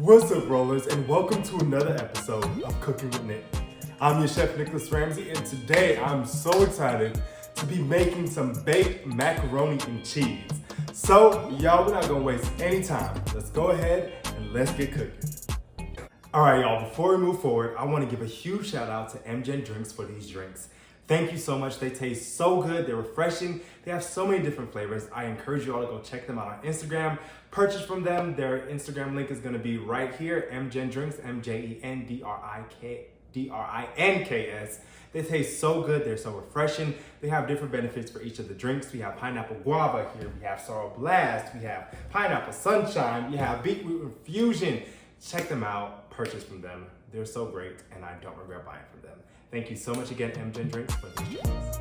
What's up, rollers, and welcome to another episode of Cooking with Nick. I'm your chef, Nicholas Ramsey, and today I'm so excited to be making some baked macaroni and cheese. So, y'all, we're not gonna waste any time. Let's go ahead and let's get cooking. All right, y'all, before we move forward, I wanna give a huge shout out to MJEN Drinks for these drinks. Thank you so much. They taste so good. They're refreshing. They have so many different flavors. I encourage you all to go check them out on Instagram. Purchase from them. Their Instagram link is going to be right here. MJEN Drinks, MJEN Drinks. They taste so good. They're so refreshing. They have different benefits for each of the drinks. We have pineapple guava here. We have sorrel blast. We have pineapple sunshine. We have beetroot infusion. Check them out. Purchase from them. They're so great, and I don't regret buying from them. Thank you so much again, MJEN Drinks, for these drinks.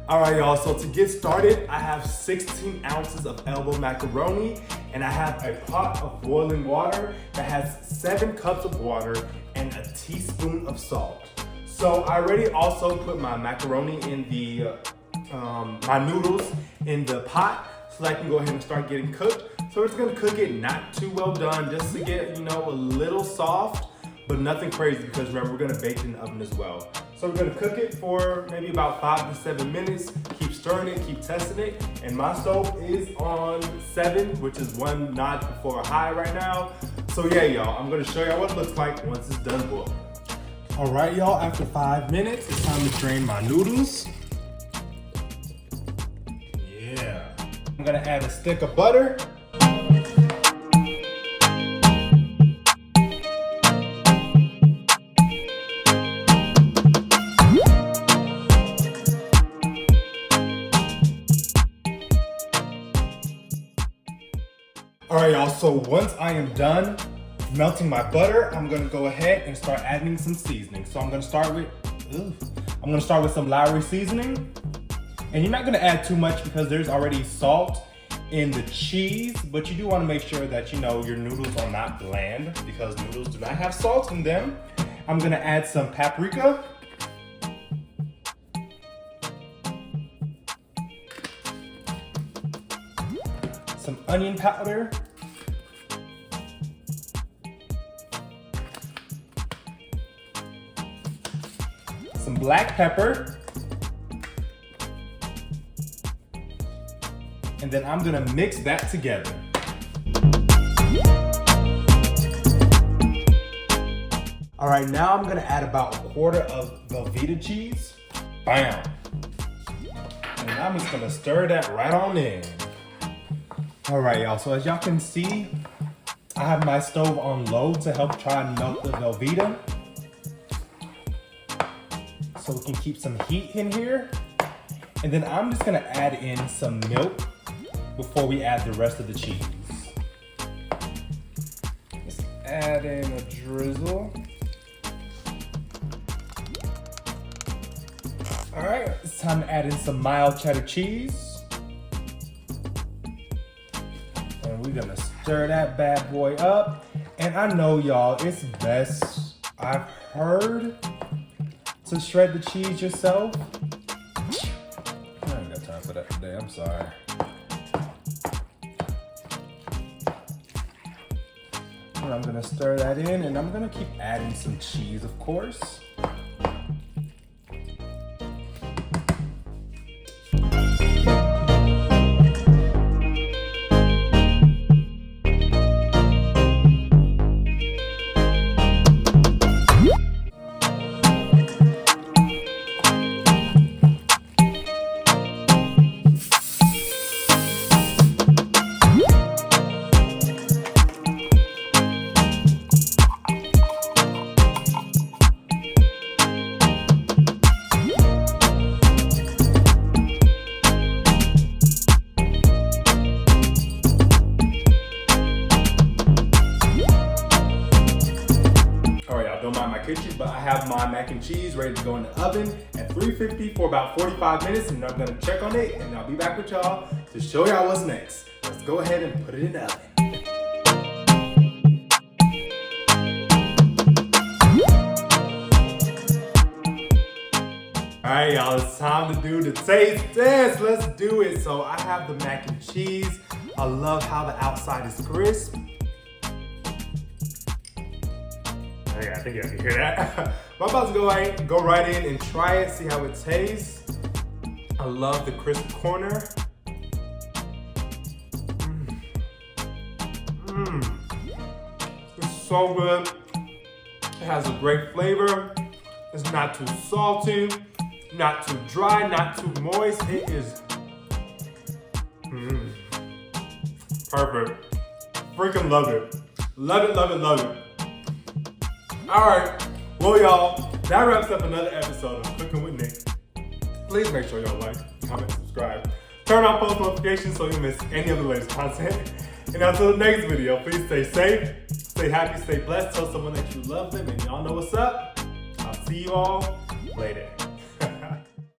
All right, y'all, so to get started, I have 16 ounces of elbow macaroni, and I have a pot of boiling water that has 7 cups of water and a teaspoon of salt. So I already also put my macaroni in the, my noodles in the pot, so that I can go ahead and start getting cooked. So we're just gonna cook it not too well done, just to get, a little soft, but nothing crazy, because remember, we're gonna bake it in the oven as well. So we're gonna cook it for maybe about 5 to 7 minutes. Keep stirring it, keep testing it. And my stove is on 7, which is 1 notch before high right now. So yeah, y'all, I'm gonna show y'all what it looks like once it's done boiling. All right, y'all, after 5 minutes, it's time to drain my noodles. Yeah. I'm gonna add a stick of butter. All right, y'all, so once I am done melting my butter, I'm gonna go ahead and start adding some seasoning. So I'm gonna start with some Lowry seasoning. And you're not gonna add too much because there's already salt in the cheese, but you do wanna make sure that your noodles are not bland, because noodles do not have salt in them. I'm gonna add some paprika. Some onion powder. Some black pepper. And then I'm gonna mix that together. All right, now I'm gonna add about 1/4 of Velveeta cheese. Bam. And I'm just gonna stir that right on in. All right, y'all, so as y'all can see, I have my stove on low to help try and melt the Velveeta, so we can keep some heat in here. And then I'm just gonna add in some milk before we add the rest of the cheese. Just add in a drizzle. All right, it's time to add in some mild cheddar cheese. And we're gonna stir that bad boy up. And I know, y'all, it's best, I've heard, to shred the cheese yourself. I ain't got time for that today, I'm sorry. And I'm gonna stir that in, and I'm gonna keep adding some cheese, of course. Kitchen, but I have my mac and cheese ready to go in the oven at 350 for about 45 minutes, and I'm gonna check on it, and I'll be back with y'all to show y'all what's next. Let's go ahead and put it in the oven. right, y'all, it's time to do the taste test. Let's do it. So I have the mac and cheese. I love how the outside is crisp. Okay, I think you can hear that. I'm about to go right in and try it, see how it tastes. I love the crisp corner. It's so good. It has a great flavor. It's not too salty, not too dry, not too moist. It is perfect. Freaking love it. Love it, love it, love it. All right, well, y'all, that wraps up another episode of Cooking with Nick. Please make sure y'all like, comment, subscribe. Turn on post notifications so you don't miss any of the latest content. And until the next video, please stay safe, stay happy, stay blessed. Tell someone that you love them, and y'all know what's up. I'll see you all later.